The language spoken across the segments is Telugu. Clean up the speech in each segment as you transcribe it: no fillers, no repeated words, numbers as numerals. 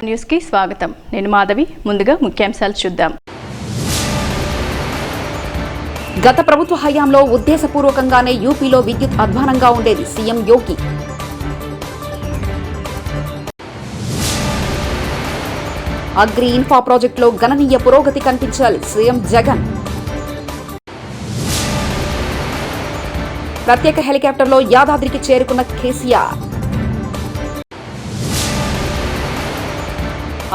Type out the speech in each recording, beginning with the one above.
న్యూస్ కి స్వాగతం. నేను మాధవి. ముందుగా ముఖ్యాంశాలు చూద్దాం. గత ప్రభుత్వ హయాంలో ఉద్దేశపూర్వకంగానే యూపీలో విద్యుత్ అధ్వానంగా ఉండేది సీఎం యోగి. అగ్రి ఇన్ఫ్రా ప్రాజెక్టులో గణనీయ పురోగతి కనిపించాలి సీఎం జగన్. ప్రత్యేక హెలికాప్టర్లో యాదాద్రికి చేరుకున్న కేసీఆర్.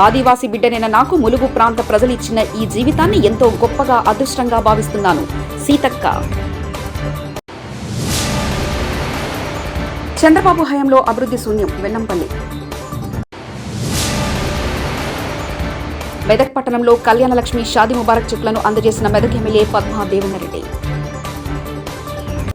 ఆదివాసీ బిడ్డనైన నాకు ములుగు ప్రాంత ప్రజలు ఇచ్చిన ఈ జీవితాన్ని ఎంతో గొప్పగా అదృష్టంగా భావిస్తున్నాను సీతక్క. చంద్రబాబు హయాంలో అభివృద్ధి శూన్యం వెల్లంపల్లి. మెదక్ పట్టణంలో కళ్యాణలక్ష్మి షాదీ ముబారక్ చెక్లను అందజేసిన మెదక్ ఎమ్మెల్యే పద్మా దేవేందర్రెడ్డి.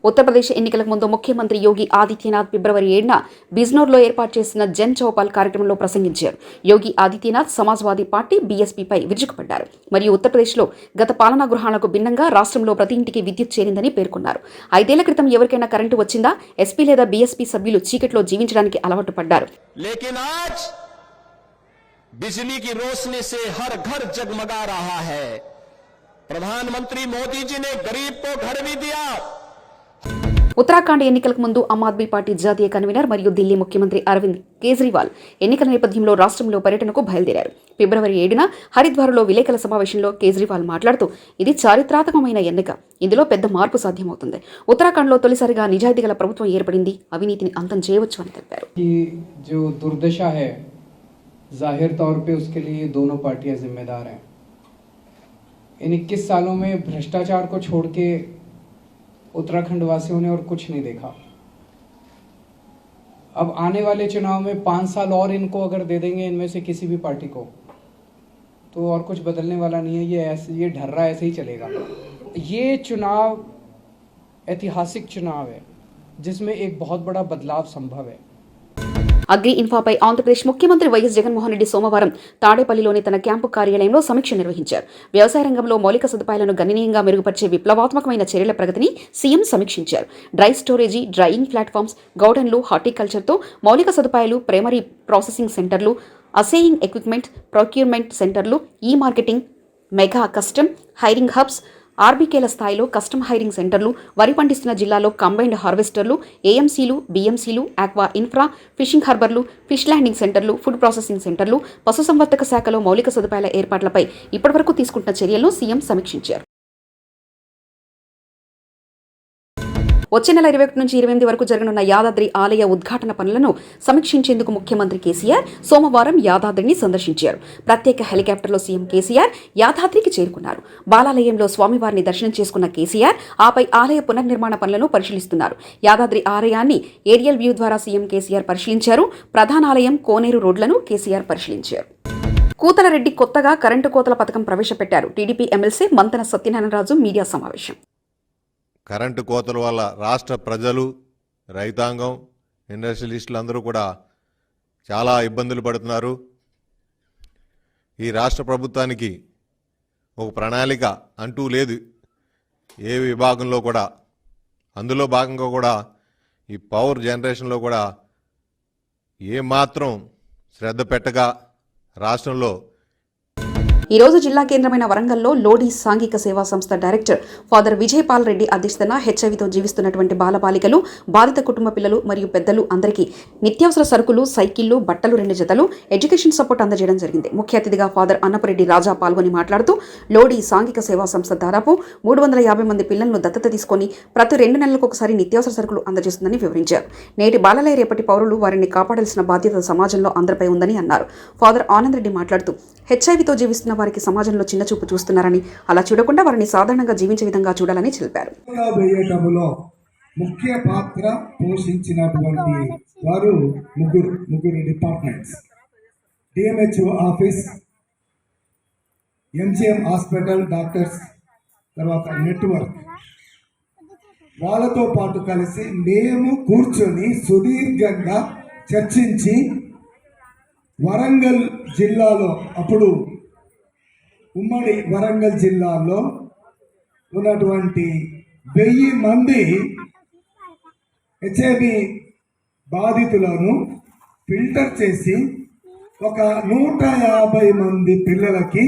ఉత్తరప్రదేశ్ ఎన్నికలకు ముందు ముఖ్యమంత్రి యోగి ఆదిత్యనాథ్ ఫిబ్రవరి 7న బిజ్నోర్లో ఏర్పాటు చేసిన జన్ చౌపాల్ కార్యక్రమంలో ప్రసంగించారు. యోగి ఆదిత్యనాథ్ సమాజ్వాదీ పార్టీ బీఎస్పీపై విరుచుకుపడ్డారు. మరియు ఉత్తరప్రదేశ్లో గత పాలనా గృహాలకు భిన్నంగా రాష్ట్రంలో ప్రతి ఇంటికి విద్యుత్ చేరిందని పేర్కొన్నారు. 5 ఏళ్ల క్రితం ఎవరికైనా కరెంటు వచ్చిందా? ఎస్పీ లేదా బీఎస్పీ సభ్యులు చీకట్లో జీవించడానికి అలవాటు పడ్డారు. बिजली की रोशनी से हर घर जगमगा रहा है. प्रधानमंत्री मोदी जी ने गरीब को घर भी दिया. ఉత్తరాఖండ్ ఎన్నికలకు ముందు ఆమ్ ఆద్మీ పార్టీ జాతీయ కన్వీనర్ మరియు ఢిల్లీ ముఖ్యమంత్రి అరవింద్ కేజ్రీవాల్ ఎన్నికల నేపథ్యంలో రాష్ట్రంలో పర్యటనకు బయలుదేరారు. ఫిబ్రవరి 7న హరిద్వార్లో విలేకరుల సమావేశంలో కేజ్రీవాల్ మాట్లాడుతూ ఇది చారిత్రాత్మకమైన ఎన్నిక, ఇందులో పెద్ద మార్పు సాధ్యమవుతుంది. ఉత్తరాఖండ్లో తొలిసారిగా నిజాయితీ గల ప్రభుత్వం ఏర్పడింది, అవినీతిని అంతం చేయవచ్చు అని తెలిపారు. जाहिर तौर पे उसके लिए दोनों पार्टियां जिम्मेदार हैं. इन 21 सालों में भ्रष्टाचार को छोड़ के उत्तराखंड वासियों ने और कुछ नहीं देखा. अब आने वाले चुनाव में 5 साल और इनको अगर दे देंगे इनमें से किसी भी पार्टी को, तो और कुछ बदलने वाला नहीं है. ये ढर्रा ऐसे ही चलेगा. ये चुनाव ऐतिहासिक चुनाव है जिसमें एक बहुत बड़ा बदलाव संभव है. అగ్రి ఇన్ఫాపై ఆంధ్రప్రదేశ్ ముఖ్యమంత్రి వైఎస్ జగన్మోహన్ రెడ్డి సోమవారం తాడేపల్లిలోని తన క్యాంపు కార్యాలయంలో సమీక్ష నిర్వహించారు. వ్యవసాయ రంగంలో మౌలిక సదుపాయాలను గణనీయంగా మెరుగుపరిచే విప్లవాత్మకమైన చర్యల ప్రగతిని సీఎం సమీక్షించారు. డ్రై స్టోరేజీ, డ్రైయింగ్ ప్లాట్ఫామ్స్, గౌడన్లు, హార్టికల్చర్తో మౌలిక సదుపాయాలు, ప్రైమరీ ప్రాసెసింగ్ సెంటర్లు, అసేయింగ్ ఎక్విప్మెంట్, ప్రొక్యూర్మెంట్ సెంటర్లు, ఈ marketing, mega custom hiring hubs, ఆర్బీకేల స్థాయిలో కస్టమ్ హైరింగ్ సెంటర్లు, వరి పండిస్తున్న జిల్లాలో కంబైన్డ్ హార్వెస్టర్లు, ఏఎంసీలు, బీఎంసీలు, ఆక్వా ఇన్ఫ్రా, ఫిషింగ్ హార్బర్లు, ఫిష్ ల్యాండింగ్ సెంటర్లు, ఫుడ్ ప్రాసెసింగ్ సెంటర్లు, పశుసంవర్ధక శాఖలో మౌలిక సదుపాయాల ఏర్పాట్లపై ఇప్పటివరకు తీసుకుంటున్న చర్యలను సీఎం సమీక్షించారు. వచ్చే నెల 21 నుంచి 28 వరకు జరగనున్న యాదాద్రి ఆలయ ఉద్ఘాటన పనులను సమీక్షించేందుకు ముఖ్యమంత్రి కేసీఆర్ సోమవారం యాదాద్రిని సందర్శించారు. ప్రత్యేక హెలికాప్టర్లో సీఎం కేసీఆర్ యాదాద్రికి చేరుకున్నారు. బాలాలయంలో స్వామివారిని దర్శనం చేసుకున్న కేసీఆర్ ఆపై ఆలయ పునర్నిర్మాణ పనులను పరిశీలిస్తున్నారు. యాదాద్రి ఆలయాన్ని ఏరియల్ వ్యూ ద్వారా సీఎం కేసీఆర్ పరిశీలించారు. ప్రధాన ఆలయం, కోనేరు రోడ్లను కేసీఆర్ పరిశీలించారు. కూతలరెడ్డి కొత్తగా కరెంటు కోతల పథకం ప్రవేశపెట్టారు. TDP MLC Manthena Satyanarayanaraju media సమావేశం. కరెంటు కోతల వల్ల రాష్ట్ర ప్రజలు, రైతాంగం, ఇండస్ట్రియలిస్టులు అందరూ కూడా చాలా ఇబ్బందులు పడుతున్నారు. ఈ రాష్ట్ర ప్రభుత్వానికి ఒక ప్రణాళిక అంటూ లేదు ఏ విభాగంలో కూడా. అందులో భాగంగా కూడా ఈ పవర్ జనరేషన్లో కూడా ఏమాత్రం శ్రద్ధ పెట్టగా రాష్ట్రంలో ఈ రోజు జిల్లా కేంద్రమైన వరంగల్లో లోడీ సాంఘిక సేవా సంస్థ డైరెక్టర్ ఫాదర్ విజయపాల్ రెడ్డి అధ్యక్షతన హెచ్ఐవితో జీవిస్తున్నటువంటి బాలబాలికలు, బాధిత కుటుంబ పిల్లలు మరియు పెద్దలు అందరికీ నిత్యావసర సరుకులు, సైకిళ్లు, బట్టలు 2 జతలు, ఎడ్యుకేషన్ సపోర్ట్ అందజేయడం జరిగింది. ముఖ్య అతిథిగా ఫాదర్ అన్నపరెడ్డి రాజా పాల్గొని మాట్లాడుతూ లోడీ సాంఘిక సేవా సంస్థ దాదాపు 350 మంది పిల్లలను దత్తత తీసుకొని ప్రతి 2 నెలలకు ఒకసారి నిత్యావసర సరుకులు అందజేస్తుందని వివరించారు. నేటి బాలలే రేపటి పౌరులు, వారిని కాపాడాల్సిన బాధ్యత సమాజంలో అందరిపై ఉందని అన్నారు. ఫాదర్ ఆనంద్ రెడ్డి మాట్లాడుతూ హెచ్ఐవితో జీవిస్తున్న వారికి సమాజంలో చిన్న చూపు చూస్తున్నారని, అలా చూడకుండా వారిని సాధారణంగా జీవించే విధంగా చూడాలని తెలిపారు. ముఖ్య పాత్ర పోషించినటువంటి వారు ముగ్గురు departments, DMHO office, MGM hospital, doctors, తర్వాత నెట్వర్క్. వాళ్ళతో పాటు కలిసి మేము కూర్చొని సుదీర్ఘంగా చర్చించి వరంగల్ జిల్లాలో, అప్పుడు ఉమ్మడి వరంగల్ జిల్లాలో ఉన్నటువంటి 1000 మంది హెచ్ఐవి బాధితులను ఫిల్టర్ చేసి ఒక 150 మంది పిల్లలకి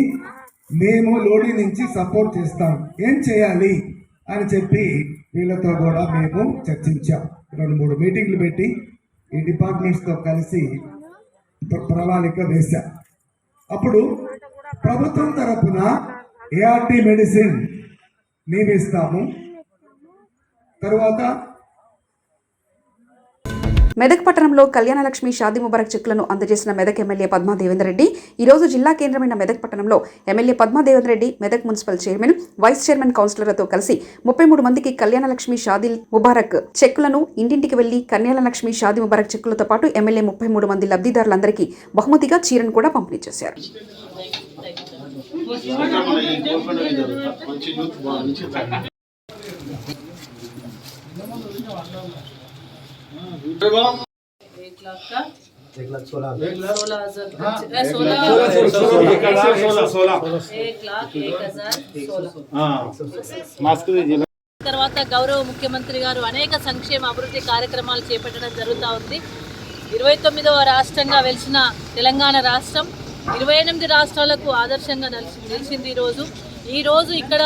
మేము లోడి నుంచి సపోర్ట్ చేస్తాం, ఏం చేయాలి అని చెప్పి వీళ్ళతో కూడా మేము చర్చించాం. 2-3 మీటింగ్లు పెట్టి ఈ డిపార్ట్మెంట్స్తో కలిసి ప్రణాళిక వేశాం. అప్పుడు ప్రభుత్వం తరపున ఏఆర్టీ మెడిసిన్ నియమిస్తాము. తరువాత మెదక్ పట్టణంలో కళ్యాణలక్ష్మి షాదీ ముబారక్ చెక్కులను అందజేసిన మెదక్ ఎమ్మెల్యే పద్మా దేవేందర్ రెడ్డి ఈ రోజు జిల్లా కేంద్రమైన మెదక్ పట్టణంలో MLA Padma Devender Reddy Medak municipal chairman, vice chairman, కౌన్సిలర్లతో కలిసి 33 మందికి కళ్యాణలక్ష్మి షాదీ ముబారక్ చెక్కులను ఇంటింటికి వెళ్లి కళ్యాణలక్ష్మి షాదీ ముబారక్ చెక్కులతో పాటు ఎమ్మెల్యే 33 మంది లబ్ధిదారులందరికీ బహుమతిగా చీరను కూడా పంపిణీ చేశారు. తర్వాత గౌరవ ముఖ్యమంత్రి గారు అనేక సంక్షేమ అభివృద్ధి కార్యక్రమాలు చేపట్టడం జరుగుతూ ఉంది. 29వ రాష్ట్రంగా వెలిసిన తెలంగాణ రాష్ట్రం 28 రాష్ట్రాలకు ఆదర్శంగా నిలిచింది. ఈరోజు ఇక్కడ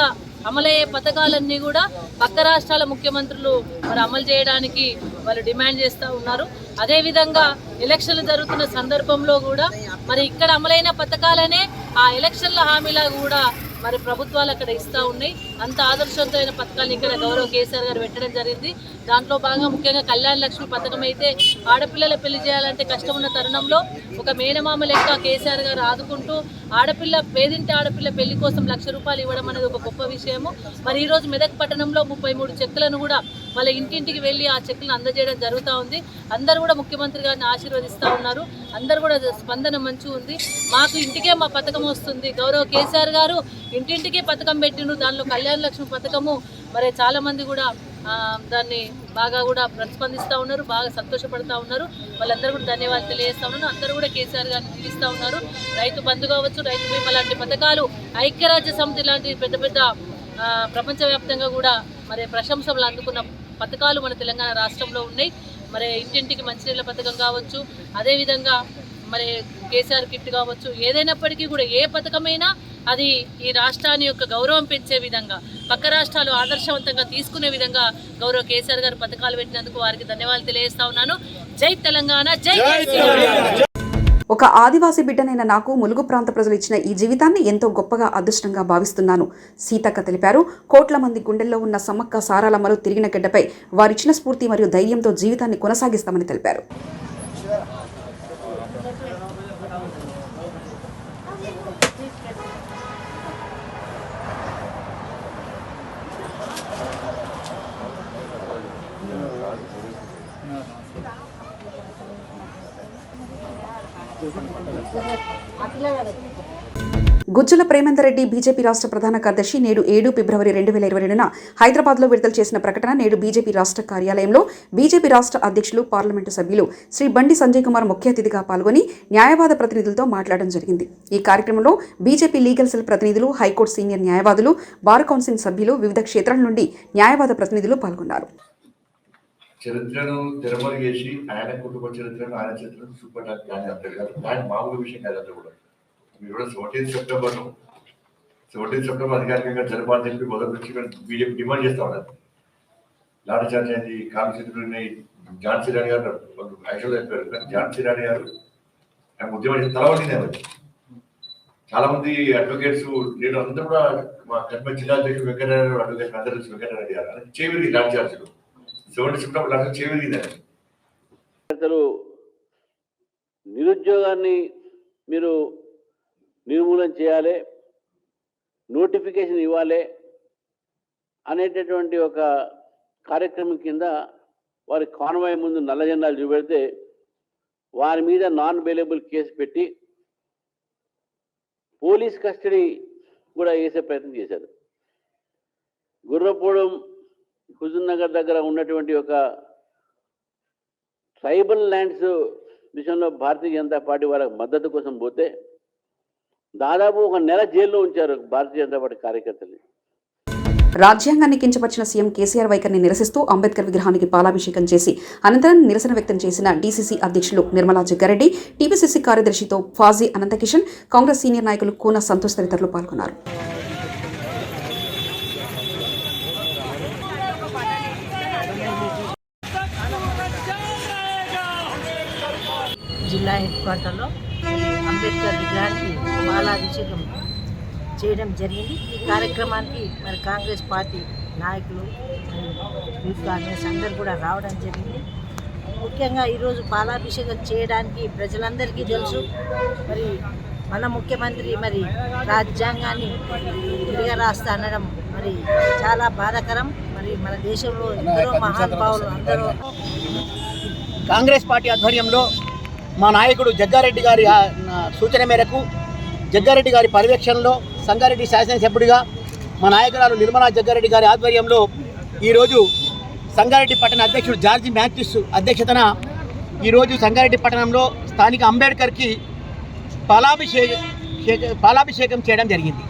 అమలయ్యే పథకాలన్నీ కూడా పక్క రాష్ట్రాల ముఖ్యమంత్రులు మరి అమలు చేయడానికి వాళ్ళు డిమాండ్ చేస్తూ ఉన్నారు. అదేవిధంగా ఎలక్షన్లు జరుగుతున్న సందర్భంలో కూడా మరి ఇక్కడ అమలైన పథకాలనే ఆ ఎలక్షన్ల హామీలా కూడా మరి ప్రభుత్వాలు అక్కడ ఇస్తూ ఉన్నాయి. అంత ఆదర్శవంతమైన పథకాలు ఇక్కడ గౌరవ కేసీఆర్ గారు పెట్టడం జరిగింది. దాంట్లో భాగంగా ముఖ్యంగా కళ్యాణ లక్ష్మి పథకం అయితే ఆడపిల్లల పెళ్లి చేయాలంటే కష్టం ఉన్న తరుణంలో ఒక మేనమామ లెక్క కేసీఆర్ గారు ఆదుకుంటూ పేదింటి ఆడపిల్ల పెళ్లి కోసం ₹1,00,000 ఇవ్వడం అనేది ఒక గొప్ప విషయము. మరి ఈరోజు మెదక్ పట్టణంలో 33 చెక్కులను కూడా వాళ్ళ ఇంటింటికి వెళ్ళి ఆ చెక్కులను అందజేయడం జరుగుతూ ఉంది. అందరూ కూడా ముఖ్యమంత్రి గారిని ఆశీర్వదిస్తూ ఉన్నారు. అందరూ కూడా స్పందన మంచిగా ఉంది. మాకు ఇంటికే మా పథకం వస్తుంది. గౌరవ కేసీఆర్ గారు ఇంటింటికి పథకం పెట్టిండ్రు. దానిలో కళ్యాణ లక్ష్మి పథకము మరి చాలా మంది కూడా దాన్ని బాగా కూడా ప్రతిస్పందిస్తూ ఉన్నారు, బాగా సంతోషపడుతూ ఉన్నారు. వాళ్ళందరూ కూడా ధన్యవాదాలు తెలియజేస్తూ ఉన్నారు. అందరూ కూడా కేసీఆర్ గారిని నిలుస్తూ ఉన్నారు. రైతు బంధు కావచ్చు, రైతు బీమా లాంటి పథకాలు, ఐక్యరాజ్య సమితి లాంటి పెద్ద పెద్ద ప్రపంచవ్యాప్తంగా కూడా మరి ప్రశంసలు అందుకున్న పథకాలు మన తెలంగాణ రాష్ట్రంలో ఉన్నాయి. మరి ఇంటింటికి మంచినీళ్ళ పథకం కావచ్చు, అదేవిధంగా మరి కేసీఆర్ కిట్ కావచ్చు, ఏదైనప్పటికీ కూడా ఏ పథకమైనా అది ఈ రాష్ట్రాన్ని యొక్క గౌరవం పెంచే విధంగా, పక్క రాష్ట్రాలు ఆదర్శవంతంగా తీసుకునే విధంగా గౌరవ కేసీఆర్ గారు పథకాలు పెట్టినందుకు వారికి ధన్యవాదాలు తెలియజేస్తా ఉన్నాను. జై తెలంగాణ, జై కేసీఆర్. ఒక ఆదివాసీ బిడ్డనైన నాకు ములుగు ప్రాంత ప్రజలు ఇచ్చిన ఈ జీవితాన్ని ఎంతో గొప్పగా అదృష్టంగా భావిస్తున్నాను సీతక్క తెలిపారు. కోట్ల మంది గుండెల్లో ఉన్న సమ్మక్క సారాలమ్మలు తిరిగిన గడ్డపై వారిచ్చిన స్ఫూర్తి మరియు ధైర్యంతో జీవితాన్ని కొనసాగిస్తామని తెలిపారు. గుజ్జల ప్రేమేందర్ రెడ్డి బీజేపీ రాష్ట్ర ప్రధాన కార్యదర్శి నేడు 7 ఫిబ్రవరి 2022న హైదరాబాద్లో విడుదల చేసిన ప్రకటన నేడు బీజేపీ రాష్ట్ర కార్యాలయంలో బీజేపీ రాష్ట్ర అధ్యక్షులు, పార్లమెంటు సభ్యులు శ్రీ బండి సంజయ్ కుమార్ ముఖ్య అతిథిగా పాల్గొని న్యాయవాద ప్రతినిధులతో మాట్లాడడం జరిగింది. ఈ కార్యక్రమంలో బీజేపీ లీగల్ సెల్ ప్రతినిధులు, హైకోర్టు సీనియర్ న్యాయవాదులు, బార్ కౌన్సిల్ సభ్యులు, వివిధ క్షేత్రాల నుండి న్యాయవాద ప్రతినిధులు పాల్గొన్నారు. చరిత్రను తెరమరుగేసి ఆయన కుటుంబ చరిత్రను, ఆయన చరిత్రను చూపడానికి కానీ అంటారు కాదు. దాని మామూలు విషయం కాదంతా కూడా. మీరు కూడా 17 సెప్టెంబర్ అధికారికంగా జరపాలని చెప్పి మొదటి నుంచి బీజేపీ డిమాండ్ చేస్తా ఉన్నారు. లాఠీ చార్జ్ అయింది, కాంగ్రెస్ ఝాన్సీ రాణి గారు యాక్చువల్గా చెప్పారు. కానీ ఝాన్సీ రాణి గారు ఆయన ఉద్యమం చేసి తలవట్టింది. అవి చాలా మంది అడ్వకేట్స్, నేను అందరూ కూడా మా కర్మ జిల్లా అధ్యక్షుడు వెంకటరెడ్డి అడ్వకేట్ అందరూ వెంకటరెడ్డి గారు అని చేవిరి లాఠీ చార్జీలు 17 సెప్టెంబర్ లాఠీ చేవిరిగిందని. నిరుద్యోగాన్ని మీరు నిర్మూలన చేయాలి, నోటిఫికేషన్ ఇవ్వాలి అనేటటువంటి ఒక కార్యక్రమం కింద వారి కాన్వాయ్ ముందు నల్ల జెండాలు చూపెడితే వారి మీద నాన్ అవైలబుల్ కేసు పెట్టి పోలీస్ కస్టడీ కూడా వేసే ప్రయత్నం చేశారు. గుర్రపూడం, హుజూర్ నగర్ దగ్గర ఉన్నటువంటి ఒక ట్రైబల్ ల్యాండ్స్ విషయంలో భారతీయ జనతా పార్టీ వాళ్ళకి మద్దతు కోసం పోతే దాదాపు 1 నెల జైల్లో ఉంచారు భారతీయ జనతా పార్టీ కార్యకర్తలు. రాజ్యాంగాన్ని కించపరిచిన సీఎం కేసీఆర్ వైఖరిని నిరసిస్తూ అంబేద్కర్ విగ్రహానికి పాలాభిషేకం చేసి అనంతరం నిరసన వ్యక్తం చేసిన డీసీసీ అధ్యక్షులు నిర్మలా జగ్గారెడ్డి, టీపీసీసీ కార్యదర్శితో ఫాజీ అనంతకిషన్, కాంగ్రెస్ సీనియర్ నాయకులు కూన సంతోష్ తదితరులు పాల్గొన్నారు. జిల్లా హెడ్ క్వార్టర్లో అంబేద్కర్ విగ్రహానికి పాలాభిషేకం చేయడం జరిగింది. ఈ కార్యక్రమానికి మరి కాంగ్రెస్ పార్టీ నాయకులు, యూత్ కాంగ్రెస్ అందరూ కూడా రావడం జరిగింది. ముఖ్యంగా ఈరోజు పాలాభిషేకం చేయడానికి ప్రజలందరికీ తెలుసు. మరి మన ముఖ్యమంత్రి మరి రాజ్యాంగాన్ని తిరగరాస్తా అనడం మరి చాలా బాధాకరం. మరి మన దేశంలో ఎందరో మహానుభావులు అందరూ కాంగ్రెస్ పార్టీ ఆధ్వర్యంలో మా నాయకుడు జగ్గారెడ్డి గారి సూచన మేరకు, జగ్గారెడ్డి గారి పర్యవేక్షణలో సంగారెడ్డి శాసనసభ్యుడిగా మా నాయకురాలు నిర్మలా జగ్గారెడ్డి గారి ఆధ్వర్యంలో ఈరోజు సంగారెడ్డి పట్టణ అధ్యక్షుడు జార్జి మ్యాథ్యూస్ అధ్యక్షతన ఈరోజు సంగారెడ్డి పట్టణంలో స్థానిక అంబేద్కర్కి పాలాభిషేకం చేయడం జరిగింది.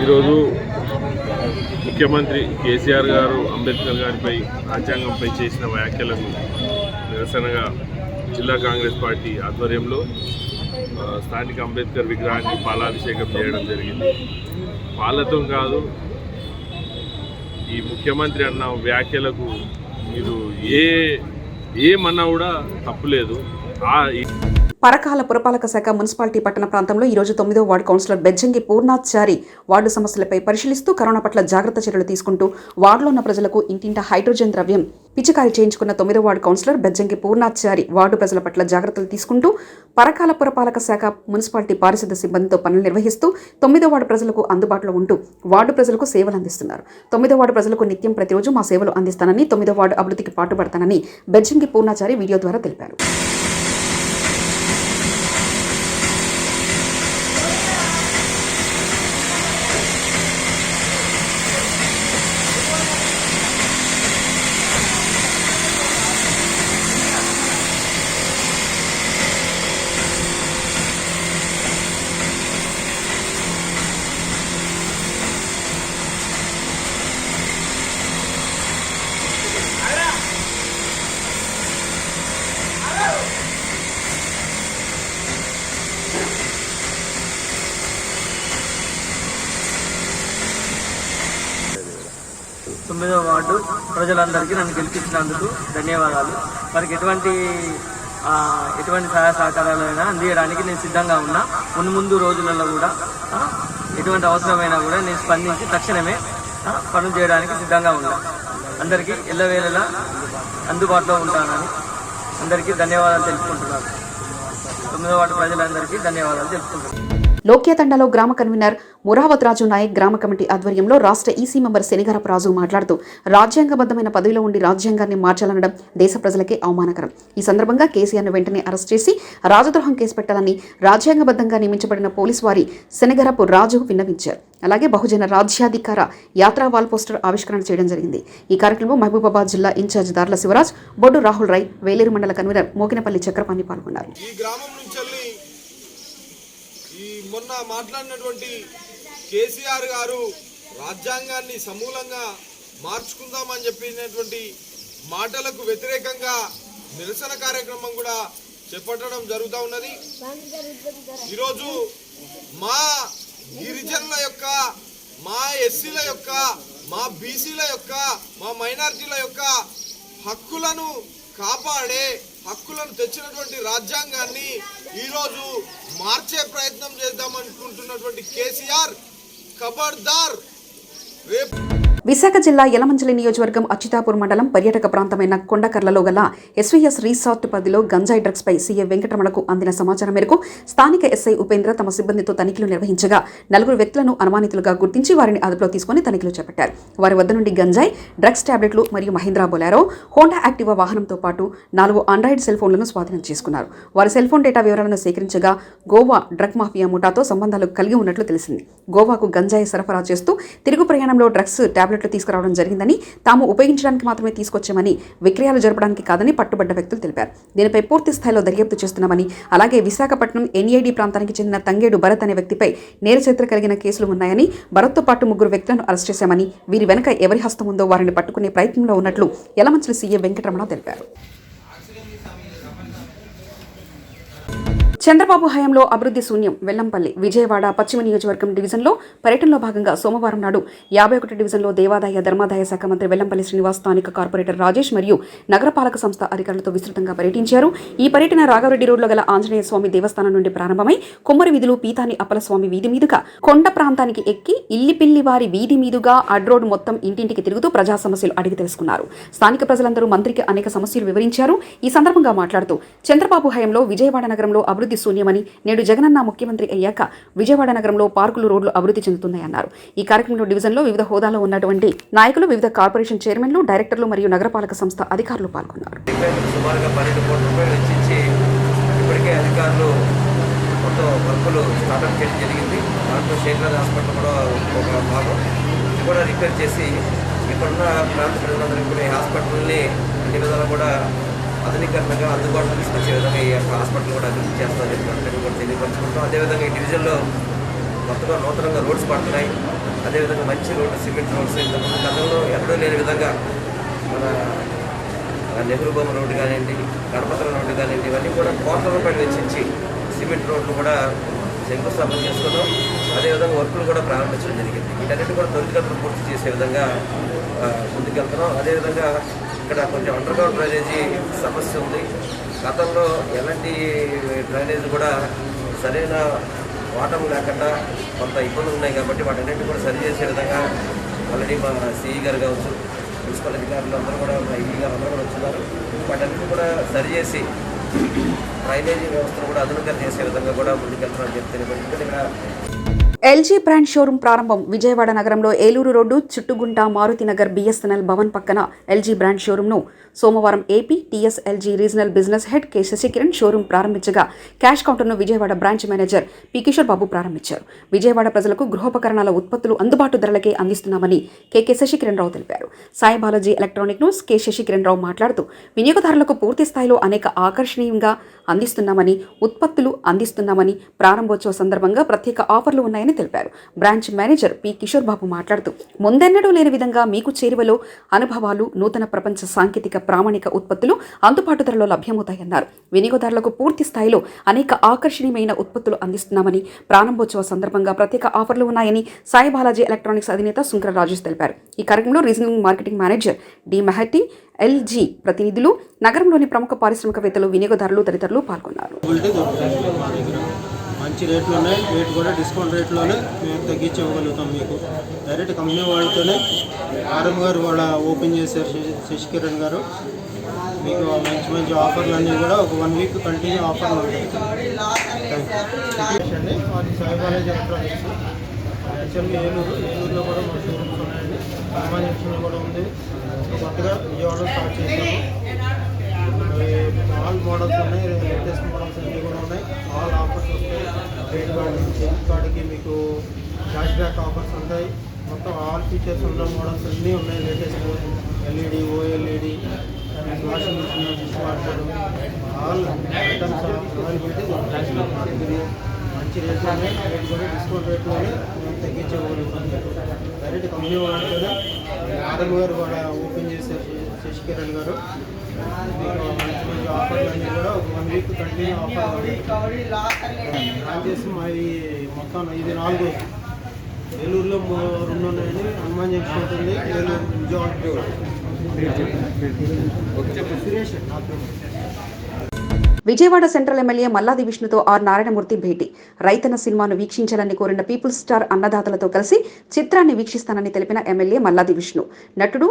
ఈరోజు ముఖ్యమంత్రి కేసీఆర్ గారు అంబేద్కర్ గారిపై రాజ్యాంగంపై చేసిన వ్యాఖ్యలకు నిరసనగా జిల్లా కాంగ్రెస్ పార్టీ ఆధ్వర్యంలో స్థానిక అంబేద్కర్ విగ్రహానికి పాలాభిషేకం చేయడం జరిగింది. పాలతో కాదు, ఈ ముఖ్యమంత్రి అన్న వ్యాఖ్యలకు మీరు ఏమన్నా కూడా తప్పులేదు. పరకాల పురపాలక శాఖ మున్సిపాలిటీ పట్టణ ప్రాంతంలో ఈరోజు 9వ ward councillor Bejjanki Purnachari ward సమస్యలపై పరిశీలిస్తూ కరోనా పట్ల జాగ్రత్త చర్యలు తీసుకుంటూ వార్డులో ఉన్న ప్రజలకు ఇంటింట హైడ్రోజన్ ద్రవ్యం పిచికారీ చేయించుకున్న 9వ ward councillor Bejjanki Purnachari ward ప్రజల పట్ల జాగ్రత్తలు తీసుకుంటూ పరకాల పురపాలక శాఖ మున్సిపాలిటీ పారిశుద్ధ్య సిబ్బందితో పనులు నిర్వహిస్తూ 9వ వార్డు ప్రజలకు అందుబాటులో ఉంటూ వార్డు ప్రజలకు సేవలు అందిస్తున్నారు. 9వ వార్డు ప్రజలకు నిత్యం ప్రతిరోజు మా సేవలు అందిస్తానని, 9వ వార్డు అభివృద్ధికి పాటుపడతానని బెజ్జంగి పూర్ణాచారి వీడియో ద్వారా తెలిపారు. తొమ్మిదవ వార్డు ప్రజలందరికీ నన్ను గెలిపించినందుకు ధన్యవాదాలు. వారికి ఎటువంటి సహాయ సహకారాలైనా అందించడానికి నేను సిద్ధంగా ఉన్నా. ముందు రోజులలో కూడా ఎటువంటి అవసరమైనా కూడా నేను స్పందించి తక్షణమే పనులు చేయడానికి సిద్ధంగా ఉన్నా. అందరికీ ఎల్లవేళలా అందుబాటులో ఉంటానని అందరికీ ధన్యవాదాలు తెలుపుకుంటున్నాను. 9వ వార్డు ప్రజలందరికీ ధన్యవాదాలు తెలుపుకుంటున్నాను. లోక్యాతండాలో గ్రామ కన్వీనర్ మురావత్ రాజు నాయక్ గ్రామ కమిటీ ఆధ్వర్యంలో రాష్ట్ర ఈసీ మెంబర్ శనిగరపు రాజు మాట్లాడుతూ రాజ్యాంగబద్ధమైన పదవిలో ఉండి రాజ్యాంగాన్ని మార్చాలనడం దేశ ప్రజలకే అవమానకరం. ఈ సందర్భంగా కేసీఆర్ను వెంటనే అరెస్ట్ చేసి రాజద్రోహం కేసు పెట్టాలని రాజ్యాంగబద్ధంగా నియమించబడిన పోలీసు వారి శనిగరపు రాజు విన్నవించారు. అలాగే బహుజన రాజ్యాధికార యాత్రా వాల్ పోస్టర్ ఆవిష్కరణ చేయడం జరిగింది. ఈ కార్యక్రమంలో మహబూబాబాద్ జిల్లా ఇన్ఛార్జ్ దార్ల శివరాజ్, బొడ్డు రాహుల్ రై, వేలేరు మండల కన్వీనర్ మోకినపల్లి చక్రపాణి పాల్గొన్నారు. మొన్న మాట్లాడినటువంటి కేసీఆర్ గారు రాజ్యాంగాన్ని సమూలంగా మార్చుకుందామని చెప్పినటువంటి మాటలకు వ్యతిరేకంగా నిరసన కార్యక్రమం కూడా చేపట్టడం జరుగుతూ ఉన్నది. ఈరోజు మా గిరిజనుల యొక్క, మా ఎస్సీల యొక్క, మా బీసీల యొక్క, మా మైనారిటీల యొక్క హక్కులను కాపాడే, హక్కులను తెచ్చినటువంటి రాజ్యాంగాన్ని ఈరోజు మార్చే ప్రయత్నం చేద్దామనుకుంటున్నటువంటి కేసీఆర్ ఖబర్దార్. విశాఖ జిల్లా యలమంచిలి నియోజకవర్గం అచ్యుతాపూర్ మండలం పర్యాటక ప్రాంతమైన కొండకర్లలో గల ఎస్వీఎస్ రిసార్ట్ పరిధిలో గంజాయి డ్రగ్స్ పై సీఏ వెంకటరమణకు అందిన సమాచారం మేరకు స్థానిక ఎస్ఐ ఉపేంద్ర తమ సిబ్బందితో తనిఖీలు నిర్వహించగా 4 వ్యక్తులను అనుమానితులుగా గుర్తించి వారిని అదుపులో తీసుకుని తనిఖీలు చేపట్టారు. వారి వద్ద నుండి గంజాయి, డ్రగ్స్ టాబ్లెట్లు మరియు మహీంద్రా బొలెరో, హోండా యాక్టివా వాహనంతో పాటు 4 ఆండ్రాయిడ్ సెల్ ఫోన్లను స్వాధీనం చేసుకున్నారు. వారి సెల్ ఫోన్ డేటా వివరాలను సేకరించగా గోవా డ్రగ్ మాఫియా ముఠాతో సంబంధాలు కలిగి ఉన్నట్లు తెలిసింది. గోవాకు గంజాయి సరఫరా చేస్తూ తిరుగు ప్రయాణంలో డ్రగ్స్ టాబ్లెట్ టాబ్లెట్లు తీసుకురావడం జరిగిందని, తాము ఉపయోగించడానికి మాత్రమే తీసుకొచ్చామని, విక్రయాలు జరపడానికి కాదని పట్టుబడ్డ వ్యక్తులు తెలిపారు. దీనిపై పూర్తి స్థాయిలో దర్యాప్తు చేస్తున్నామని, అలాగే విశాఖపట్నం ఎన్ఐడి ప్రాంతానికి చెందిన తంగేడు భరత్ అనే వ్యక్తిపై నేర చరిత్ర కలిగిన కేసులు ఉన్నాయని, భరత్తో పాటు 3 వ్యక్తులను అరెస్ట్ చేశామని, వీరి వెనుక ఎవరి హస్తం ఉందో వారిని పట్టుకునే ప్రయత్నంలో ఉన్నట్లు యలమంచిలి సీఏ వెంకటరమణ తెలిపారు. చంద్రబాబు హయాంలో అభివృద్ధి శూన్యం. వెల్లంపల్లి విజయవాడ పశ్చిమ నియోజకవర్గం డివిజన్లో పర్యటనలో భాగంగా సోమవారం నాడు 51 డివిజన్లో దేవాదాయ ధర్మాదాయ శాఖ మంత్రి వెల్లంపల్లి శ్రీనివాస్, స్థానిక కార్పొరేటర్ రాజేష్ మరియు నగరపాలక సంస్థ అధికారులతో విస్తృతంగా పర్యటించారు. ఈ పర్యటన రాఘవరెడ్డి రోడ్లో గల ఆంజనేయ స్వామి దేవస్థానం నుండి ప్రారంభమై కుమ్మరి వీధులు పీతాని అప్పలస్వామి వీధి మీదుగా కొండ ప్రాంతానికి ఎక్కి ఇల్లిపిల్లివారి వీధి మీదుగా అడ్రోడ్ మొత్తం ఇంటింటికి తిరుగుతూ ప్రజా సమస్యలు అడిగి తెలుసుకున్నారు. స్థానిక ప్రజలందరూ మంత్రికి అనేక సమస్యలు వివరించారు. ఈ సందర్భంగా మాట్లాడుతూ చంద్రబాబు హయాంలో విజయవాడ నగరంలో అభివృద్ధి శూన్యమని, నేడు జగనన్న ముఖ్యమంత్రి అయ్యాక విజయవాడ నగరంలో పార్కులు, రోడ్లు అభివృద్ధి చెందుతున్నాయన్నారు. ఈ కార్యక్రమంలో డివిజన్లో వివిధ హోదాలో ఉన్నటువంటి నాయకులు, వివిధ కార్పొరేషన్ చైర్మన్లు, డైరెక్టర్లు మరియు నగరపాలక సంస్థ అధికారులు పాల్గొన్నారు. సుమారుగా 12 కోట్ల రూపాయలు వెచ్చించి ఇప్పటికే అధికారులు మొత్తం వర్కులు స్టార్ట్అప్ చేయడం జరిగింది. దాంట్లో శేఖర్ హాస్పిటల్ కూడా ఒక భాగం కూడా రిపేర్ చేసి ఇక్కడున్న ప్రాంత ప్రజలందరికీ కూడా ఈ హాస్పిటల్ని అన్ని విధాలు కూడా ఆధునీకరణగా అందుబాటులో తీసుకొచ్చే విధంగా ఈ యొక్క హాస్పిటల్ కూడా అభివృద్ధి చేస్తామని చెప్పి కూడా తెలియపరుచుకుంటాం. అదేవిధంగా ఈ డివిజన్లో కొత్తగా నూతనంగా రోడ్స్ పడుతున్నాయి. అదేవిధంగా మంచి రోడ్డు, సిమెంట్ రోడ్స్ ఇంతకుముందు గతంలో ఎక్కడో లేని విధంగా మన నెహ్రూ బొమ్మ రోడ్డు కానివ్వండి, గణపతుల రోడ్డు కానివ్వండి, ఇవన్నీ కూడా కోట్ల రూపాయలు వెచ్చించి సిమెంట్ రోడ్లు కూడా శంకుస్థాపన చేసుకున్నాం. అదేవిధంగా వర్కులు కూడా ప్రారంభించడం జరిగింది. వీటన్నిటి కూడా త్వరితగతిన పూర్తి చేసే విధంగా ముందుకెళ్తున్నాం. అదేవిధంగా ఇక్కడ కొంచెం అండర్ గ్రౌండ్ డ్రైనేజీ సమస్య ఉంది. గతంలో ఎలాంటి డ్రైనేజ్ కూడా సరైన వాటం లేకుండా కొంత ఇబ్బందులు ఉన్నాయి కాబట్టి వాటన్నింటినీ కూడా సరి చేసే విధంగా ఆల్రెడీ మా సిఈ గారు కావచ్చు, మున్సిపల్ అధికారులు అందరూ కూడా, మా ఈఈ గారు అందరూ కూడా వచ్చున్నారు. వాటన్నింటినీ కూడా సరిచేసి డ్రైనేజీ వ్యవస్థను కూడా ఆధునికంగా చేసే విధంగా కూడా ముందుకెళ్తున్నారని చెప్తే ఎల్జీ బ్రాండ్ షోరూం ప్రారంభం. విజయవాడ నగరంలో ఏలూరు రోడ్డు, చుట్టుగుంట, మారుతినగర్ బిఎస్ఎన్ఎల్ భవన్ పక్కన ఎల్జీ బ్రాండ్ షోరూంను సోమవారం AP TS LG regional business head K Sasikiran showroom ప్రారంభించగా క్యాష్ కౌంటర్ను Vijayawada branch manager P Kishore Babu ప్రారంభించారు. విజయవాడ ప్రజలకు గృహోపకరణాల ఉత్పత్తులు అందుబాటు ధరలకే అందిస్తున్నామని కె శశికిరణ్ రావు తెలిపారు. Sai Balaji electronic news K Sasikiran Rao మాట్లాడుతూ వినియోగదారులకు పూర్తి స్థాయిలో అనేక ఆకర్షణీయంగా అందిస్తున్నామని, ఉత్పత్తులు అందిస్తున్నామని, ప్రారంభోత్సవ సందర్భంగా ప్రత్యేక ఆఫర్లు ఉన్నాయని తెలిపారు. బ్రాంచ్ మేనేజర్ పి కిషోర్ బాబు మాట్లాడుతూ ముందెన్నడూ లేని విధంగా మీకు చేరువలో అనుభవాలు, నూతన ప్రపంచ సాంకేతిక ప్రామాణిక ఉత్పత్తులు అందుబాటు ధరలో లభ్యమవుతాయన్నారు. వినియోగదారులకు పూర్తి స్థాయిలో అనేక ఆకర్షణీయమైన ఉత్పత్తులు అందిస్తున్నామని, ప్రారంభోత్సవ సందర్భంగా ప్రత్యేక ఆఫర్లు ఉన్నాయని సాయి బాలాజీ ఎలక్ట్రానిక్స్ అధినేత సుంకర రాజేష్ తెలిపారు. ఈ కార్యక్రమంలో regional marketing manager D Mehati, LG ప్రతినిధులు, నగరంలోని ప్రముఖ పారిశ్రామికవేత్తలు, వినియోగదారులు తదితరులు పాల్గొన్నారు. మంచి రేట్లు ఉన్నాయి, రేట్ కూడా డిస్కౌంట్ రేట్లోనే మేము తగ్గించి ఇవ్వగలుగుతాం. మీకు డైరెక్ట్ కంపెనీ వాళ్ళతోనే ఆర్ఎం గారు వాళ్ళ ఓపెన్ చేశారు, శశికిరణ్ గారు. మీకు మంచి మంచి ఆఫర్లు అన్నీ కూడా ఒక 1 వీక్ కంటిన్యూ ఆఫర్లు ఉంటాయి. అది సాయి బాలాజీ ఎలక్ట్రానిక్స్ యాక్చువల్గా ఏలూరులో కూడా మా షోరూమ్స్ ఉన్నాయండి. హనుమాన్ కూడా ఉంది. కొత్తగా విజయవాడలో స్టార్ట్ చేశాము. ఆల్ మోడల్స్ ఉన్నాయి, లేటెస్ట్ మోడల్స్ అన్నీ కూడా ఉన్నాయి. ఆల్ ఆఫర్స్ వస్తాయి. క్రెడిట్ కార్డు నుంచి డెబిట్ కార్డుకి మీకు క్యాష్ బ్యాక్ ఆఫర్స్ ఉంటాయి. మొత్తం ఆల్ ఫీచర్స్ ఉన్న మోడల్స్ అన్నీ ఉన్నాయి. Latest LED, OLED, washing machine, dish washer, all items availability మంచి రేట్లు ఉన్నాయి. రేట్ కూడా డిస్కౌంట్ రేట్లోనే మేము తగ్గించగలుగుతాం. డైరెక్ట్ కంపెనీ వాళ్ళతోనే ఆర్ఎం గారు కూడా ఓపెన్ చేశారు, శశికిరణ్ గారు. మీకు మంచి మంచి ఆఫర్లు అన్నీ కూడా ఒక 1 వీక్ కంటిన్యూ ఆఫర్ చేసి మాది మొత్తం ఇది 4. ఏలూరులో 2 ఉన్నాయండి. హనుమాన్ జంక్షన్ ఉంటుంది, ఏలూరు విజయవాడ. విజయవాడ సెంట్రల్ ఎమ్మెల్యే మల్లాది విష్ణుతో ఆర్ నారాయణమూర్తి భేటీ. రైతన్న సినిమాను వీక్షించాలని కోరిన పీపుల్స్ స్టార్ అన్నదాతలతో కలిసి చిత్రాన్ని వీక్షిస్తానని తెలిపిన ఎమ్మెల్యే మల్లాది విష్ణు, నటుడు,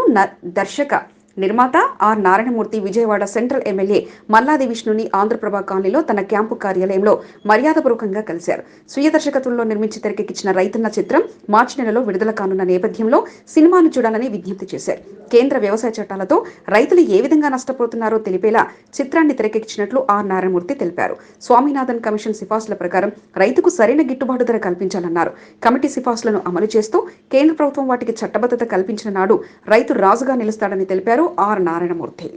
దర్శక నిర్మాత R Narayanamurthy Vijayawada central MLA Malladi విష్ణుని ఆంధ్రప్రభ కాలనీలో తన క్యాంపు కార్యాలయంలో మర్యాదపూర్వకంగా కలిశారు. స్వీయ దర్శకత్వంలో నిర్మించి తెరకెక్కించిన రైతన్న చిత్రం మార్చి నెలలో విడుదల కానున్న నేపథ్యంలో సినిమాను చూడాలని విజ్ఞప్తి చేశారు. కేంద్ర వ్యవసాయ చట్టాలతో రైతులు ఏ విధంగా నష్టపోతున్నారో తెలిపేలా చిత్రాన్ని తెరకెక్కించినట్లు ఆర్ నారాయణమూర్తి తెలిపారు. స్వామినాథన్ కమిషన్ సిఫార్సుల ప్రకారం రైతుకు సరైన గిట్టుబాటు ధర కల్పించాలన్నారు. కమిటీ సిఫార్సులను అమలు చేస్తూ కేంద్ర ప్రభుత్వం వాటికి చట్టబద్ధత కల్పించిన నాడు రైతు రాజుగా నిలుస్తాడని తెలిపారు ఆర్ నారాయణమూర్తి.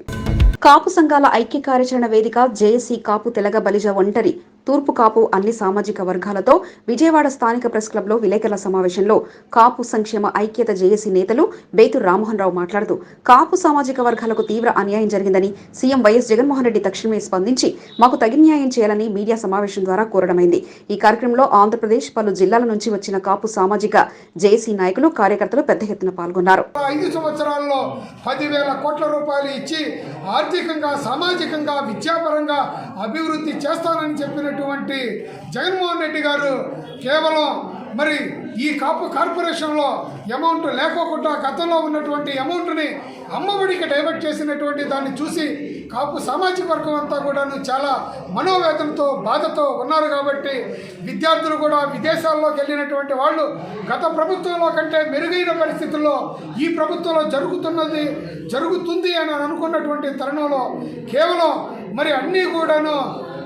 కాపు సంఘాల ఐక్య కార్యాచరణ వేదిక జేఏసీ కాపు తెలగ బలిజ ఒంటరి తూర్పు కాపు అన్ని సామాజిక వర్గాలతో విజయవాడ స్థానిక ప్రెస్ క్లబ్లో విలేకరుల సమావేశంలో కాపు సంక్షేమ ఐక్యత జేఏసీ నేతలు బేతు రామ్మోహన్ రావు మాట్లాడుతూ కాపు సామాజిక వర్గాలకు తీవ్ర అన్యాయం జరిగిందని సీఎం వైఎస్ జగన్మోహన్ రెడ్డి తక్షణమే స్పందించి మాకు తగిన న్యాయం చేయాలని మీడియా సమావేశం ద్వారా కోరడమైంది. ఈ కార్యక్రమంలో ఆంధ్రప్రదేశ్ పలు జిల్లాల నుంచి వచ్చిన కాపు సామాజిక జేఏసీ నాయకులు కార్యకర్తలు పెద్ద ఎత్తున పాల్గొన్నారు. 5 సంవత్సరాల్లో 10,000 కోట్ల రూపాయలు ఇచ్చి ఆర్థికంగా సామాజికంగా విద్యాపరంగా అభివృద్ధి చేస్తానని చెప్పినటువంటి జగన్మోహన్ రెడ్డి గారు కేవలం మరి ఈ కాపు కార్పొరేషన్లో అమౌంట్ లేకోకుండా గతంలో ఉన్నటువంటి అమౌంట్ని అమ్మఒడికి డైవర్ట్ చేసినటువంటి దాన్ని చూసి కాపు సామాజిక వర్గం అంతా కూడాను చాలా మనోవేదనతో బాధతో ఉన్నారు. కాబట్టి విద్యార్థులు కూడా విదేశాల్లోకి వెళ్ళినటువంటి వాళ్ళు గత ప్రభుత్వంలో కంటే మెరుగైన పరిస్థితుల్లో ఈ ప్రభుత్వంలో జరుగుతుంది అని అనుకున్నటువంటి తరుణంలో కేవలం మరి అన్నీ కూడాను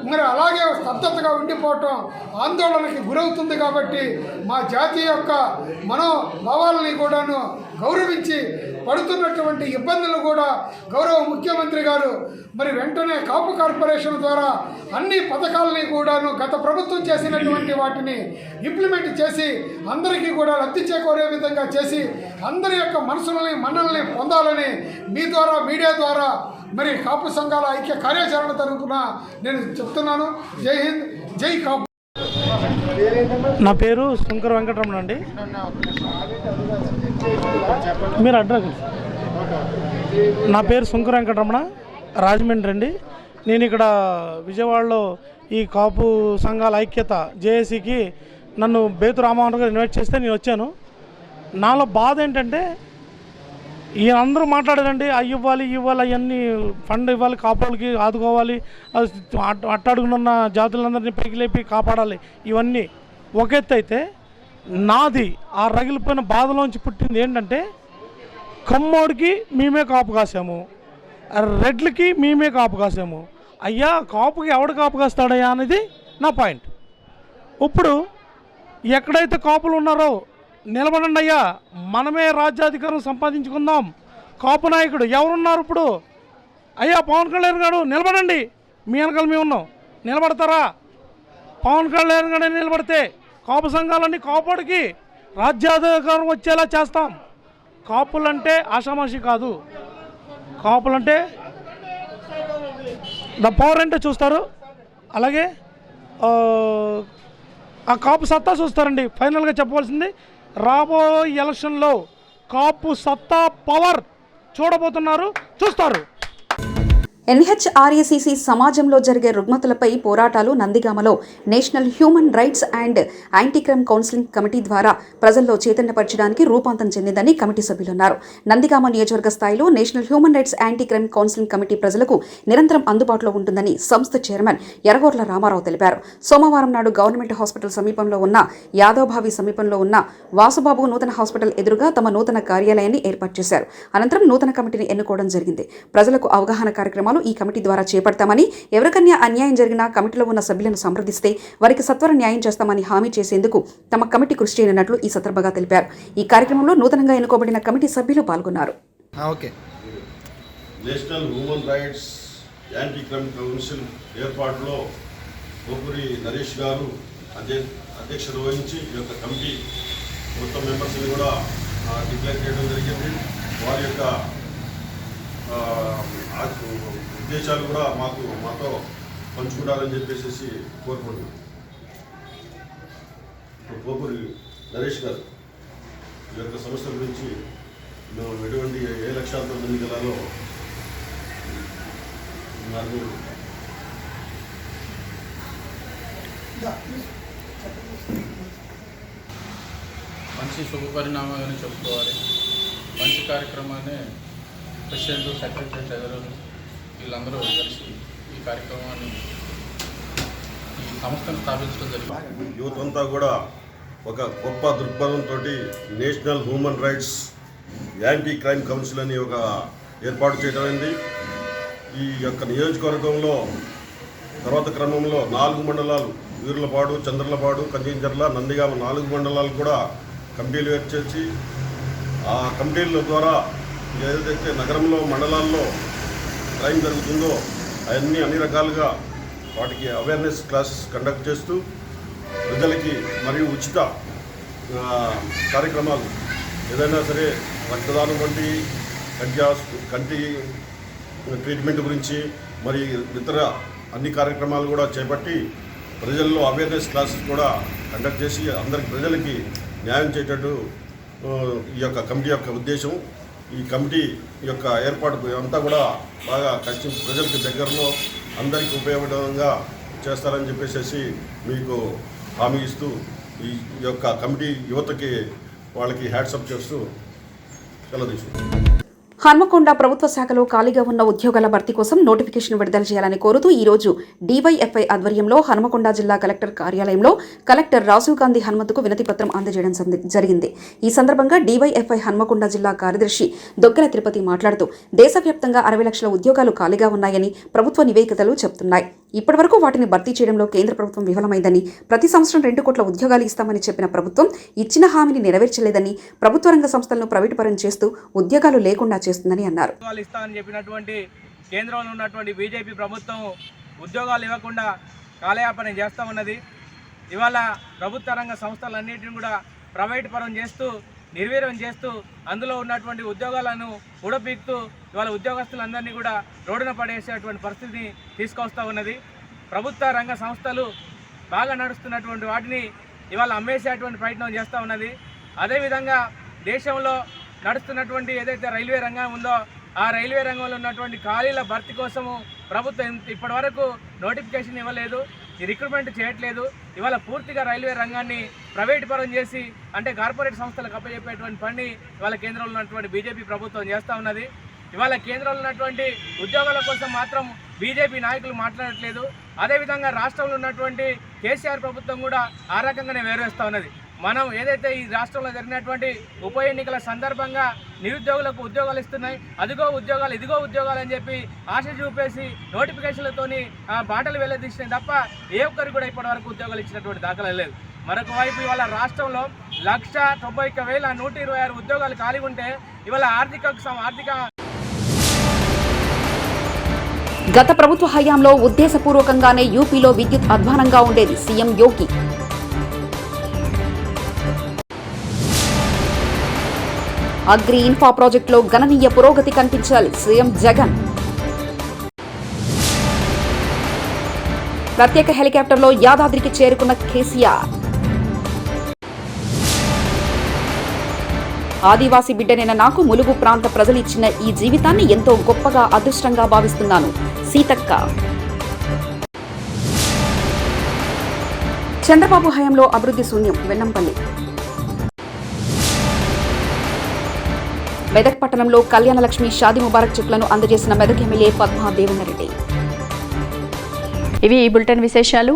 మరి అలాగే స్తబ్దతగా ఉండిపోవటం ఆందోళనకి గురవుతుంది. కాబట్టి మా జాతి యొక్క మనోభావాలని కూడాను గౌరవించి పడుతున్నటువంటి ఇబ్బందులు కూడా గౌరవ ముఖ్యమంత్రి గారు మరి వెంటనే కాపు కార్పొరేషన్ ద్వారా అన్ని పథకాలని కూడాను గత ప్రభుత్వం చేసినటువంటి వాటిని ఇంప్లిమెంట్ చేసి అందరికీ కూడా లబ్ధి చేకూరే విధంగా చేసి అందరి యొక్క మనసులని మన్నల్ని పొందాలని మీ ద్వారా మీడియా ద్వారా మరి కాపు సంఘాల ఐక్య కార్యాచరణ తరపున నేను చెప్తున్నాను. జై హింద్, జై కాపు. నా పేరు శంకర్ వెంకటరమణ అండి. మీరు అడ్రస్. నా పేరు శంకర్ వెంకటరమణ, రాజమండ్రి అండి. నేను ఇక్కడ విజయవాడలో ఈ కాపు సంఘాల ఐక్యత జేఏసీకి నన్ను బేతు రామ్మోహన్ గారు ఇన్వైట్ చేస్తే నేను వచ్చాను. నాలో బాధ ఏంటంటే ఈయన అందరూ మాట్లాడారండి, అవి ఇవ్వాలి అవన్నీ ఫండ్ ఇవ్వాలి, కాపులకి ఆదుకోవాలి, అట్టడుగునున్న జాతులందరినీ పైకి లేపి కాపాడాలి, ఇవన్నీ ఒక ఎత్తు అయితే నాది ఆ రగిలిపోయిన బాధలోంచి పుట్టింది ఏంటంటే కమ్మోడికి మేమే కాపు కాసాము, రెడ్లకి మేమే కాపు కాసాము. అయ్యా కాపుకి ఎవడు కాపు కాస్తాడయ్యా అనేది నా పాయింట్. ఇప్పుడు ఎక్కడైతే కాపులు ఉన్నారో నిలబడండి అయ్యా, మనమే రాజ్యాధికారం సంపాదించుకుందాం. కాపు నాయకుడు ఎవరున్నారు ఇప్పుడు? అయ్యా పవన్ కళ్యాణ్ గారు నిలబడండి, మీ వెనకాల మేము ఉన్నాం, నిలబడతారా? పవన్ కళ్యాణ్ గారు నిలబడితే కాపు సంఘాలన్నీ కాపాడికి రాజ్యాధికారం వచ్చేలా చేస్తాం. కాపులంటే ఆషామాషి కాదు, కాపులంటే ద పవర్ అంటే చూస్తారు, అలాగే ఆ కాపు సత్తా చూస్తారండి. ఫైనల్గా చెప్పవలసింది రాబోయే ఎలక్షన్లో కాపు సత్తా పవర్ చూడబోతున్నారు, చూస్తారు. ఎన్హెచ్ఆర్ఏసీసీ సమాజంలో జరిగే రుగ్మతలపై పోరాటాలు నందిగామలో national human rights and anti crime counselling committee ద్వారా ప్రజల్లో చైతన్యపరచడానికి రూపాంతరం చెందిందని కమిటీ సభ్యులు అన్నారు. నందిగామ నియోజకవర్గ స్థాయిలో national human rights anti crime counselling committee ప్రజలకు నిరంతరం అందుబాటులో ఉంటుందని సంస్థ చైర్మన్ ఎర్రగొర్ల రామారావు తెలిపారు. సోమవారం నాడు గవర్నమెంట్ హాస్పిటల్ సమీపంలో ఉన్న యాదవభావి సమీపంలో ఉన్న వాసుబాబు నూతన హాస్పిటల్ ఎదురుగా తమ నూతన కార్యాలయాన్ని ఏర్పాటు చేశారు. అనంతరం నూతన కమిటీని ఎన్నుకోవడం జరిగింది. ప్రజలకు అవగాహన కార్యక్రమాలు ఈ కమిటీ ద్వారా చేపడతామని, ఎవరికన్నా అన్యాయం జరిగినా కమిటీలో ఉన్న సభ్యులను సంప్రదిస్తే వారికి సత్వర న్యాయం చేస్తామని హామీ చేసేందుకు తమ కమిటీ కృషి చేయనున్నట్లు ఈ సందర్భంగా తెలిపారు. ఈ కార్యక్రమంలో నూతనంగా ఎన్నుకోబడిన కమిటీ సభ్యులు పాల్గొన్నారు. National human rights anti crime council ఏర్పాటులో గోపురి నరేష్ గారు అధ్యక్షత వహించి ఈ యొక్క కమిటీ మొత్తం మెంబర్స్ని కూడా డిక్లేర్ చేయడం జరిగింది. వారి యొక్క ఉద్దేశాలు కూడా మాతో పంచుకుంటారని చెప్పేసి కోరుకుంటున్నాం. ఇప్పుడు గోపురి నరేష్ గారు ఈ యొక్క సంస్థ గురించి మేము ఎటువంటి ఏ లక్ష్యాలతో ముందుకెళ్లాలో నాకు మంచి శుభ పరిణామాలని చెప్పుకోవాలి. మంచి కార్యక్రమాన్ని ప్రెసిడెంట్, సెక్రటరీ, ట్రెజరర్ వీళ్ళందరూ కలిసి ఈ కార్యక్రమాన్ని ఈ సంస్థను స్థాపించడం జరిగింది. యూత్ అంతా కూడా ఒక గొప్ప దృక్పథంతో national human rights anti crime council అని ఒక ఏర్పాటు చేయడమైంది. ఈ యొక్క నియోజకవర్గంలో తర్వాత క్రమంలో 4 మండలాలు వీరులపాడు, చంద్రలపాడు, కంచించర్ల, నందిగామ 4 మండలాలు కూడా కమిటీలు ఏర్చేసి ఆ కమిటీల ద్వారా ఏదైతే నగరంలో మండలాల్లో క్రైమ్ జరుగుతుందో అన్ని రకాలుగా వాటికి అవేర్నెస్ క్లాసెస్ కండక్ట్ చేస్తూ ప్రజలకి మరియు ఉచిత కార్యక్రమాలు ఏదైనా సరే రక్తదానం వంటి కంటి ట్రీట్మెంట్ గురించి మరి ఇతర అన్ని కార్యక్రమాలు కూడా చేపట్టి ప్రజల్లో అవేర్నెస్ క్లాసెస్ కూడా కండక్ట్ చేసి అందరికి ప్రజలకి న్యాయం చేసేటట్టు ఈ యొక్క కమిటీ యొక్క ఉద్దేశం. ఈ కమిటీ యొక్క ఏర్పాటు అంతా కూడా బాగా కష్టం ప్రజలకి దగ్గరలో అందరికీ ఉపయోగకరంగా చేస్తారని చెప్పేసి మీకు హామీ ఇస్తూ ఈ యొక్క కమిటీ యువతకి వాళ్ళకి హ్యాట్సప్ చేస్తూ సెలవు తీసుకుంటాం. హన్మకొండ ప్రభుత్వ శాఖలో ఖాళీగా ఉన్న ఉద్యోగాల భర్తీ కోసం నోటిఫికేషన్ విడుదల చేయాలని కోరుతూ ఈ రోజు DYFI ఆధ్వర్యంలో హన్మకొండ జిల్లా కలెక్టర్ కార్యాలయంలో కలెక్టర్ రాజీవ్ గాంధీ హనుమంతుకు వినతి పత్రం అందజేయడం జరిగింది. ఈ సందర్భంగా DYFI హన్మకొండ జిల్లా కార్యదర్శి దొగ్గల తిరుపతి మాట్లాడుతూ దేశవ్యాప్తంగా 60 లక్షల ఉద్యోగాలు ఖాళీగా ఉన్నాయని ప్రభుత్వ నివేదికలు చెబుతున్నాయి. ఇప్పటివరకు వాటిని భర్తీ చేయడంలో కేంద్ర ప్రభుత్వం విఫలమైందని, ప్రతి సంవత్సరం 2 కోట్ల ఉద్యోగాలు ఇస్తామని చెప్పిన ప్రభుత్వం ఇచ్చిన హామీని నెరవేర్చలేదని, ప్రభుత్వ రంగ సంస్థలను ప్రైవేటు పరం చేస్తూ ఉద్యోగాలు లేకుండా చేస్తుందని అన్నారు. ఇస్తామని చెప్పినటువంటి కేంద్రంలో ఉన్నటువంటి బీజేపీ ప్రభుత్వం ఉద్యోగాలు ఇవ్వకుండా కాలయాపన చేస్తూ ఉన్నది. ఇవాళ ప్రభుత్వ రంగ సంస్థలన్నింటినీ కూడా ప్రైవేటు పరం చేస్తూ నిర్వీర్యం చేస్తూ అందులో ఉన్నటువంటి ఉద్యోగాలను ఊడపీకుతూ ఇవాళ ఉద్యోగస్తులందరినీ కూడా రోడ్డున పడేసేటువంటి పరిస్థితిని తీసుకొస్తూ ఉన్నది. ప్రభుత్వ రంగ సంస్థలు బాగా నడుస్తున్నటువంటి వాటిని ఇవాళ అమ్మేసేటువంటి ప్రయత్నం చేస్తూ ఉన్నది. అదేవిధంగా దేశంలో నడుస్తున్నటువంటి ఏదైతే రైల్వే రంగం ఉందో ఆ రైల్వే రంగంలో ఉన్నటువంటి ఖాళీల భర్తీ కోసము ప్రభుత్వం ఇప్పటి వరకు నోటిఫికేషన్ ఇవ్వలేదు, ఈ రిక్రూట్మెంట్ చేయట్లేదు. ఇవాళ పూర్తిగా రైల్వే రంగాన్ని ప్రైవేట్ పరం చేసి అంటే కార్పొరేట్ సంస్థలకు అప్పచెప్పేటువంటి పని ఇవాళ కేంద్రంలో ఉన్నటువంటి బీజేపీ ప్రభుత్వం చేస్తూ ఉన్నది. ఇవాళ కేంద్రంలో ఉన్నటువంటి ఉద్యోగాల కోసం మాత్రం బీజేపీ నాయకులు మాట్లాడట్లేదు. అదేవిధంగా రాష్ట్రంలో ఉన్నటువంటి కేసీఆర్ ప్రభుత్వం కూడా ఆ రకంగానే వేరేస్తూ ఉన్నది. మనం ఏదైతే ఈ రాష్ట్రంలో జరిగినటువంటి ఉప ఎన్నికల సందర్భంగా నిరుద్యోగులకు ఉద్యోగాలు ఇస్తున్నాయి, అదిగో ఉద్యోగాలు ఇదిగో ఉద్యోగాలు అని చెప్పి ఆశ చూపేసి నోటిఫికేషన్లతోని బాటలు వెళ్ళదీసినాయి తప్ప ఏ ఒక్కరికి కూడా ఇప్పటి వరకు ఉద్యోగాలు ఇచ్చినటువంటి దాఖలా లేదు. మరొక వైపు ఇవాళ రాష్ట్రంలో 191,126 ఉద్యోగాలు ఖాళీ ఉంటే ఇవాళ ఆర్థిక గత ప్రభుత్వ హయాంలో ఉద్దేశపూర్వకంగానే యూపీలో విద్యుత్ అధ్వానంగా ఉండేది సీఎం యోగి. అగ్రి ఇన్ఫా ప్రాజెక్టులో గణనీయ పురోగతి కనిపించాలి సీఎం జగన్. ప్రత్యేక హెలికాప్టర్లో యాదాద్రికి చేరుకున్న కేసీఆర్. ఆదివాసీ బిడ్డనైన నాకు ములుగు ప్రాంత ప్రజలు ఇచ్చిన ఈ జీవితాన్ని ఎంతో గొప్పగా అదృష్టంగా భావిస్తున్నాను సీతక్క. చంద్రబాబు హయాంలో అభివృద్ధి శూన్యం వెల్లంపల్లి. మెదక్ పట్టణంలో కళ్యాణలక్ష్మి షాదీ ముబారక్ చెట్లను అందజేసిన మెదక్ ఎమ్మెల్యే పద్మా దేవన్నరెడ్డి. ఇవి ఈ బులెటిన్ విశేషాలు.